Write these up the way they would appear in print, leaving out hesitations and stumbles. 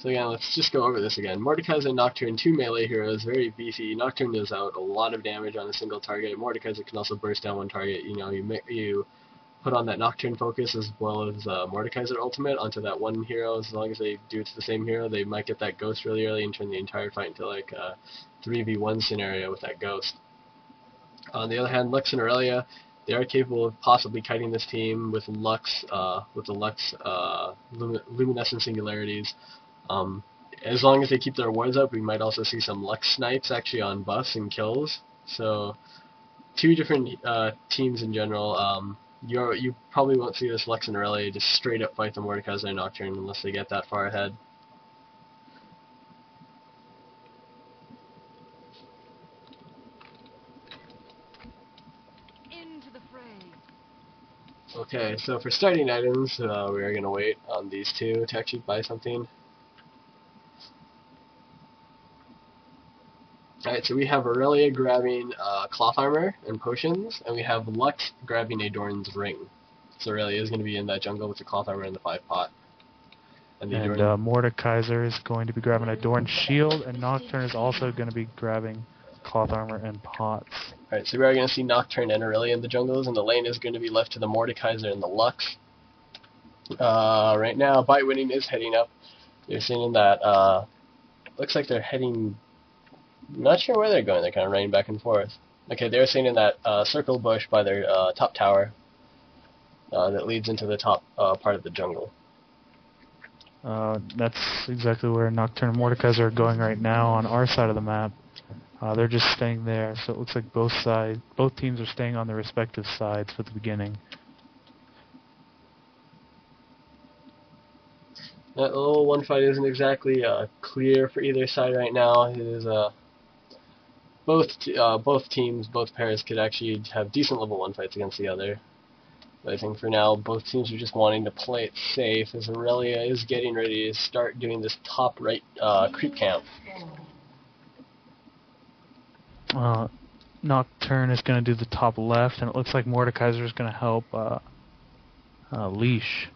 So again, let's just go over this again. Mordekaiser and Nocturne, two melee heroes, very beefy. Nocturne does out a lot of damage on a single target. Mordekaiser can also burst down one target. You know, you put on that Nocturne focus as well as Mordekaiser ultimate onto that one hero. As long as they do it to the same hero, they might get that ghost really early and turn the entire fight into like a 3v1 scenario with that ghost. On the other hand, Lux and Aurelia, they are capable of possibly kiting this team with Lux, with the Lux luminescent singularities. As long as they keep their wards up, we might also see some Lux snipes actually on buffs and kills. So, two different teams in general. You probably won't see this Lux and Aurelia just straight up fight the Mordekaiser and Nocturne unless they get that far ahead. Okay, so for starting items, we are going to wait on these two to actually buy something. Alright, so we have Aurelia grabbing cloth armor and potions, and we have Lux grabbing a Dorn's ring. So Aurelia is going to be in that jungle with the cloth armor and the 5-pot. And Mordekaiser is going to be grabbing a Dorn shield, and Nocturne is also going to be grabbing cloth armor and pots. Alright, so we are going to see Nocturne and Aurelia in the jungles, and the lane is going to be left to the Mordekaiser and the Lux. Right now, bite winning is heading up. You're seeing that, looks like they're heading, not sure where they're going, they're kind of running back and forth. Okay, they're seen in that circle bush by their top tower that leads into the top part of the jungle. That's exactly where Nocturne and Mordekaiser are going right now on our side of the map. They're just staying there, so it looks like both teams are staying on their respective sides for the beginning. That little one fight isn't exactly clear for either side right now. It is both teams, both pairs could actually have decent level 1 fights against the other. But I think for now, both teams are just wanting to play it safe, as Aurelia is getting ready to start doing this top right creep camp. Nocturne is going to do the top left, and it looks like Mordekaiser is going to help Leash.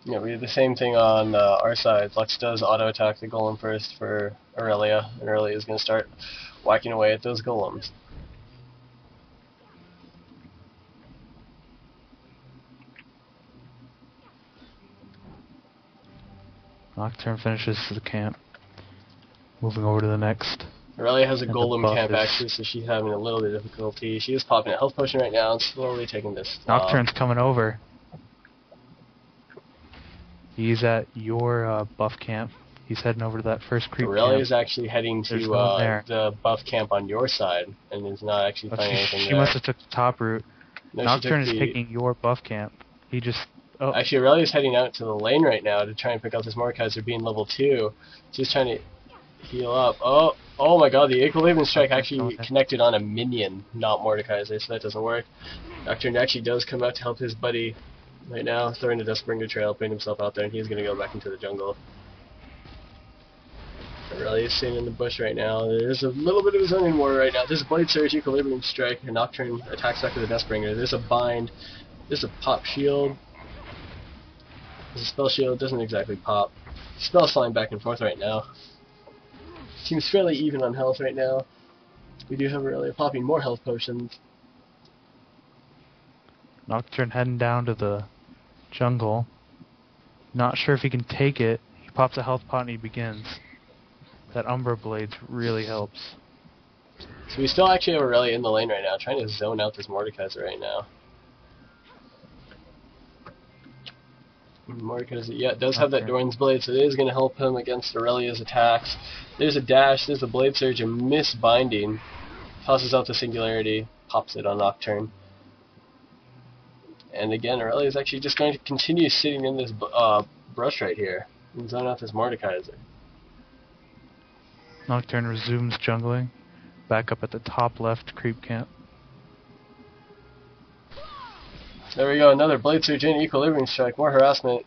Yeah, we do the same thing on our side. Lux does auto attack the golem first for Aurelia, and Aurelia is going to start whacking away at those golems. Nocturne finishes the camp. Moving over to the next. Aurelia has a golem camp actually, so she's having a little bit of difficulty. She is popping a health potion right now and slowly taking this. Nocturne's coming over. He's at your buff camp. He's heading over to that first creep camp. Aurelia is actually heading to the buff camp on your side and is not actually finding anything there. She must have took the top route. No, Nocturne is taking your buff camp. He just... Oh. Actually, Aurelia's heading out to the lane right now to try and pick up this Mordekaiser being level 2. She's trying to heal up. Oh my god, the Equilibrium Strike actually connected on a minion, not Mordekaiser, so that doesn't work. Nocturne actually does come out to help his buddy right now, throwing the Duskbringer Trail, putting himself out there, and he's going to go back into the jungle. Aurelia's sitting in the bush right now. There's a little bit of a zoning war right now. There's a Blade Surge, Equilibrium Strike, and Nocturne attacks back with the Duskbringer. There's a Bind. There's a Pop Shield. There's a Spell Shield. Doesn't exactly pop. Spell's flying back and forth right now. Seems fairly even on health right now. We do have Aurelia popping more health potions. Nocturne heading down to the jungle. Not sure if he can take it. He pops a health pot and he begins. That Umbra Blades really helps. So we still actually have Aurelia in the lane right now, trying to zone out this Mordekaiser right now. Mordekaiser, yeah, does have that Dorn's Blade, so it is going to help him against Aurelia's attacks. There's a dash, there's a Blade Surge, a miss binding. Tosses out the Singularity, pops it on Nocturne. And again, Aurelia is actually just going to continue sitting in this brush right here and zone out this Mordekaiser. Nocturne resumes jungling, back up at the top left creep camp. There we go, another Blade Surge in, Equilibrium Strike, more harassment.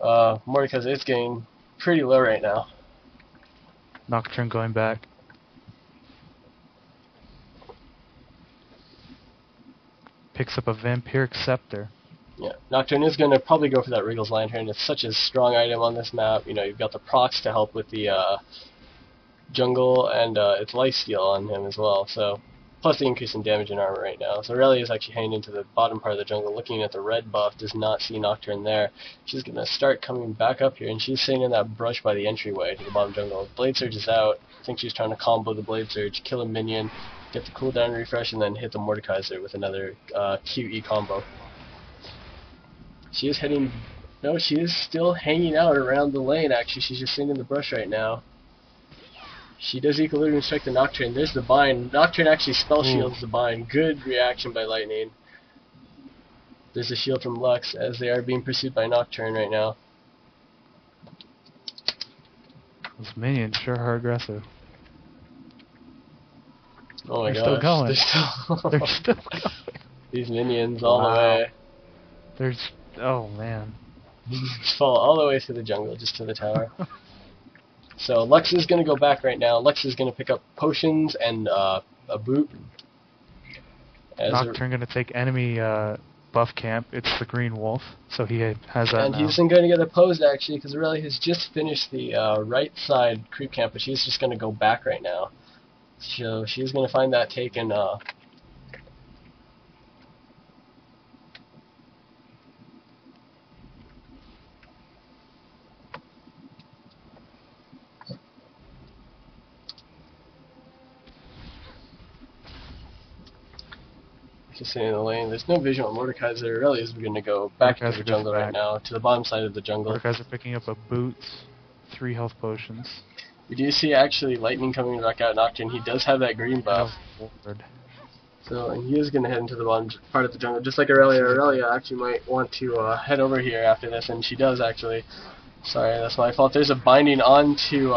Mordekaiser is getting pretty low right now. Nocturne going back. Picks up a Vampiric Scepter. Yeah, Nocturne is going to probably go for that Wriggle's Lantern. It's such a strong item on this map. You know, you've got the procs to help with the jungle, and it's lifesteal on him as well. So, plus the increase in damage and armor right now. So Aurelia is actually hanging into the bottom part of the jungle, looking at the red buff. Does not see Nocturne there. She's going to start coming back up here, and she's sitting in that brush by the entryway to the bottom jungle. Blade Surge is out. I think she's trying to combo the Blade Surge, kill a minion, get the cooldown refresh, and then hit the Mordekaiser with another QE combo. She is heading... No, she is still hanging out around the lane, actually. She's just sitting in the brush right now. She does Equilibrium Strike the Nocturne. There's the bind. Nocturne actually spell shields the bind. Good reaction by Lightning. There's a shield from Lux as they are being pursued by Nocturne right now. Those minions sure are aggressive. Oh my They're gosh. still going. They're still going. These minions all the Wow. way. There's... Oh, man. Fall all the way through the jungle, just to the tower. So Lux is going to go back right now. Lux is going to pick up potions and a boot. Nocturne going to take enemy buff camp. It's the green wolf, so he has that and now. he isn't going to get opposed, actually, because Aurelia has just finished the right side creep camp, but she's just going to go back right now. So she's going to find that taken... Just sitting in the lane. There's no vision on Mordekaiser. Aurelia is going to go back to the jungle right now, to the bottom side of the jungle. Mordekaiser picking up a boot, 3 health potions. We do see actually Lightning coming back out. Nocturne, he does have that green buff. So and he is going to head into the bottom part of the jungle, just like Aurelia. Aurelia actually might want to head over here after this, and she does actually. Sorry, that's my fault. There's a binding onto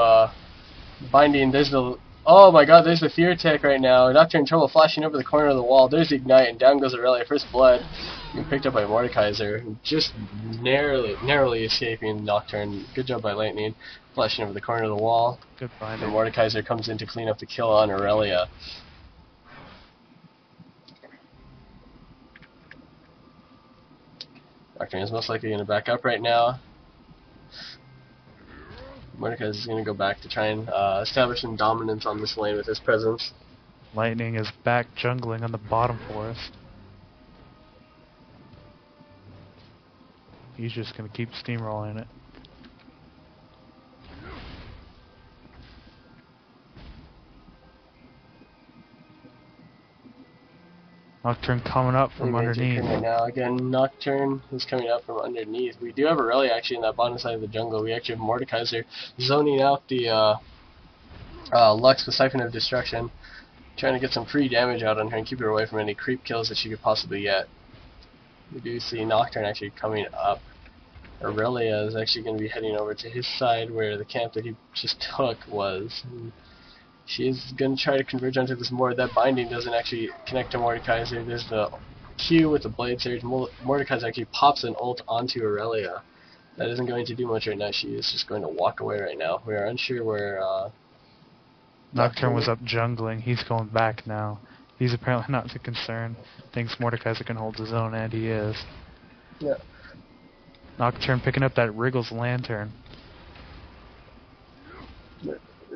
binding. There's the... Oh my god, there's the Fear Tech right now. Nocturne Trouble flashing over the corner of the wall. There's the Ignite, and down goes Aurelia. First blood. Being picked up by Mordekaiser. Just narrowly escaping Nocturne. Good job by Lightning. Flashing over the corner of the wall. Good find. And Mordekaiser comes in to clean up the kill on Aurelia. Nocturne is most likely going to back up right now. Mordekaiser is going to go back to try and establish some dominance on this lane with his presence. Lightning is back jungling on the bottom forest. He's just going to keep steamrolling it. Nocturne coming up from underneath. Right now. Again, Nocturne is coming up from underneath. We do have Aurelia actually in that bottom side of the jungle. We actually have Mordekaiser zoning out the Lux with Siphon of Destruction, trying to get some free damage out on her and keep her away from any creep kills that she could possibly get. We do see Nocturne actually coming up. Aurelia is actually going to be heading over to his side where the camp that he just took was. She is going to try to converge onto this Mord. That binding doesn't actually connect to Mordekaiser. There's the Q with the Blade Surge. Mordekaiser actually pops an ult onto Aurelia. That isn't going to do much right now. She is just going to walk away right now. We are unsure where... Nocturne was up jungling. He's going back now. He's apparently not too concerned. Thinks Mordekaiser can hold his own, and he is. Yeah. Nocturne picking up that Wriggle's Lantern.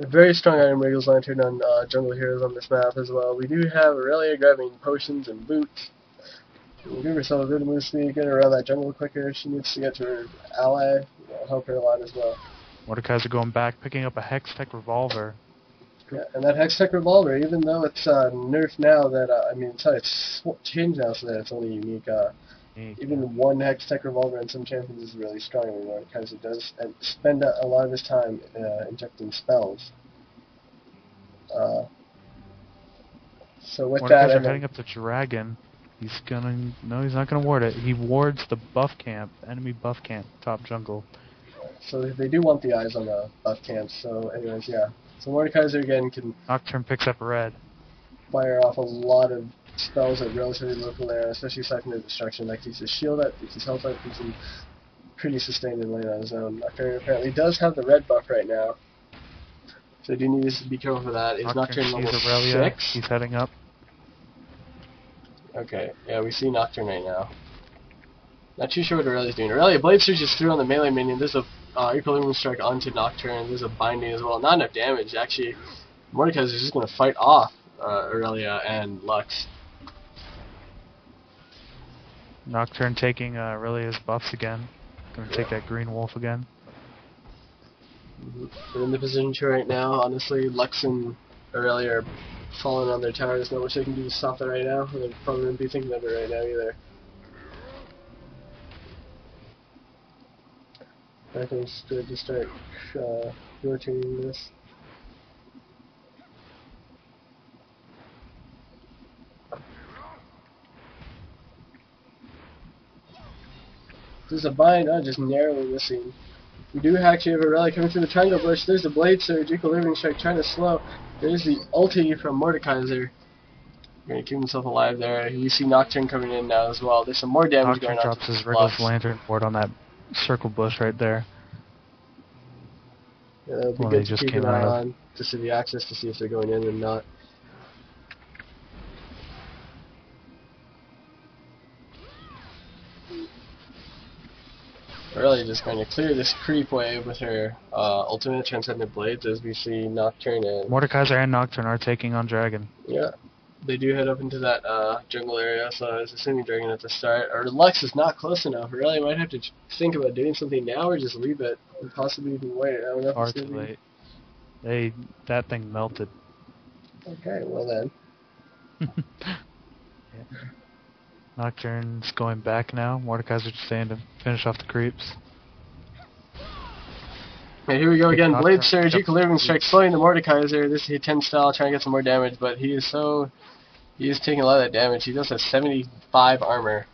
A very strong item, Wriggle's Lantern, on Jungle Heroes on this map as well. We do have Aurelia grabbing potions and boots. We'll give herself a bit of move speed, get her around that jungle quicker. She needs to get to her ally. That'll help her a lot as well. Mordekaiser going back, picking up a Hextech Revolver. Yeah, and that Hextech Revolver, even though it's nerfed now, that I mean, it's changed now so that it's only unique. Even one Hextech Revolver in some champions is really strong anymore because it does spend a lot of his time injecting spells. So with that, Mordekaiser heading up the dragon. He's gonna... No, he's not gonna ward it. He wards the buff camp, enemy buff camp, top jungle. So they do want the eyes on the buff camps. So anyways, yeah. So Mordekaiser again can Nocturne picks up red. fire off a lot of spells at relatively local area, especially Siphon of Destruction. That keeps his shield up, keeps his health up, keeps him pretty sustained in lane on his own. Nocturne apparently does have the red buff right now. So do need to be careful for that. Is Nocturne level 6? He's heading up. Okay, yeah, we see Nocturne right now. Not too sure what Aurelia's doing. Aurelia Blade Surge is through on the melee minion. There's a Equilibrium Strike onto Nocturne. There's a binding as well. Not enough damage. Actually, Mordekaiser is just going to fight off Aurelia and Lux. Nocturne taking Aurelia's buffs again. Gonna take that green wolf again. We're in the position right now. Honestly, Lux and Aurelia are falling on their tower. There's not much they can do to stop that right now. They probably wouldn't be thinking of it right now either. I think it's good to start rotating this. There's a bind, just narrowly missing. We do actually have a rally coming through the triangle bush. There's the Blade Surge, Equilibrium Strike trying to slow. There's the ulti from Mordekaiser. Going to keep himself alive there. We see Nocturne coming in now as well. There's some more damage Nocturne going on. drops his Wriggle's Lantern board on that circle bush right there. Yeah, it'll be good to keep an eye on to see the access to see if they're going in or not. Really just going to clear this creep wave with her ultimate Transcendent Blades as we see Nocturne and... Mordekaiser and Nocturne are taking on Dragon. Yeah, they do head up into that jungle area, so I was assuming Dragon at the start. Or Lux is not close enough. Really might have to think about doing something now or just leave it and possibly even wait. I don't know if Far it's too gonna late. That thing melted. Okay, well then. Yeah. Nocturne's going back now. Mordekaiser's staying to finish off the creeps. Okay, here we go again. Blade Surge, Equilibrium Strike, slowing the Mordekaiser. This hit 10 style, trying to get some more damage, but he is taking a lot of that damage. He does have 75 armor.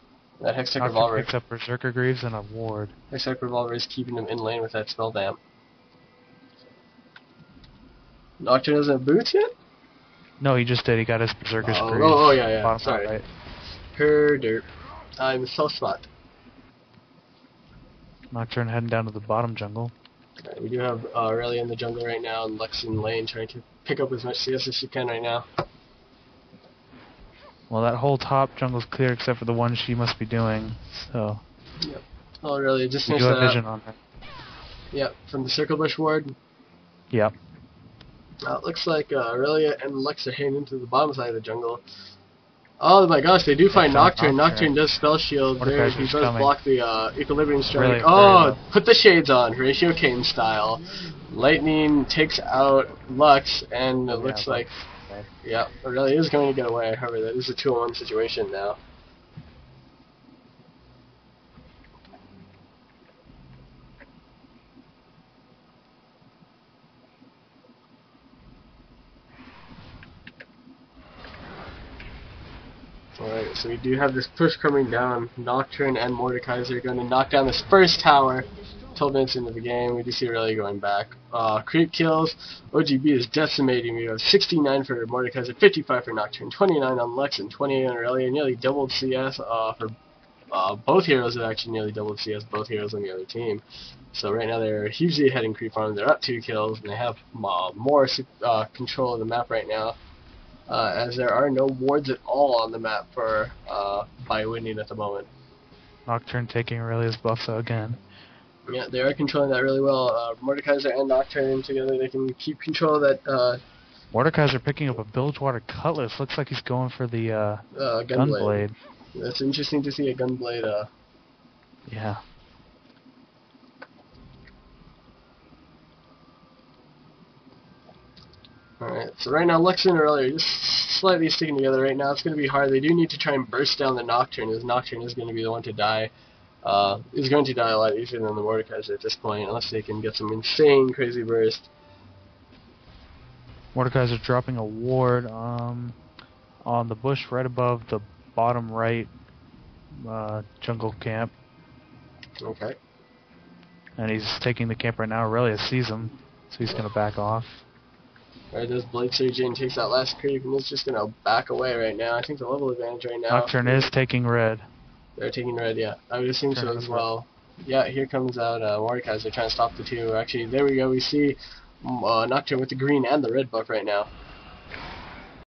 That Hextech Revolver. Picks up Berserker Greaves and a ward. Hextech Revolver is keeping him in lane with that spell damp. Nocturne doesn't have boots yet? No, he just did. He got his Berserker's Greaves. Oh, yeah. Bottom Sorry. right. Per derp. I'm so smart. Nocturne heading down to the bottom jungle. Right, we do have Aurelia in the jungle right now, and Lux in lane trying to pick up as much CS as she can right now. Well, that whole top jungle's clear except for the one she must be doing, so... Yep. Aurelia just we finished do that have vision up. on her. Yep, from the Circle Bush ward. Yep. It looks like Aurelia and Lux are heading into the bottom side of the jungle. Oh my gosh, they do find Nocturne. Nocturne does spell shield there. He does block the Equilibrium Strike. Really, put the shades on, Horatio Kane style. Lightning takes out Lux, and it looks like, yeah, Aurelia is going to get away. However, that is a 2-on-1 situation now. Alright, so we do have this push coming down. Nocturne and Mordekaiser are going to knock down this first tower. 12 minutes into the game, we do see Aurelia going back. Creep kills. OGB is decimating. We have 69 for Mordekaiser, 55 for Nocturne, 29 on Lux, and 28 on Aurelia. Nearly doubled CS for both heroes. Have actually nearly doubled CS, both heroes on the other team. So right now they're hugely ahead in creep farm. They're up 2 kills, and they have more control of the map right now. As there are no wards at all on the map for by winning at the moment. Nocturne taking Aurelia's buffs again. Yeah, they are controlling that really well. Mordekaiser and Nocturne together, they can keep control of that. Mordekaiser picking up a Bilgewater Cutlass. Looks like he's going for the Gunblade. That's interesting to see a Gunblade. Yeah. Alright, so right now Lux and Aurelia are just slightly sticking together right now. It's going to be hard. They do need to try and burst down the Nocturne, as Nocturne is going to be the one to die. Is going to die a lot easier than the Mordekaiser at this point, unless they can get some insane, crazy burst. Mordekaiser dropping a ward on the bush right above the bottom right jungle camp. Okay. And he's taking the camp right now. Aurelia sees him, so he's going to back off. Alright, does Blade Surge in, takes that last creep, and it's just going to back away right now. I think the level advantage right now. Nocturne is taking red. They're taking red, yeah. I would assume so as well. Yeah, here comes out Mordekaiser trying to stop the two. Actually, there we go. We see Nocturne with the green and the red buff right now.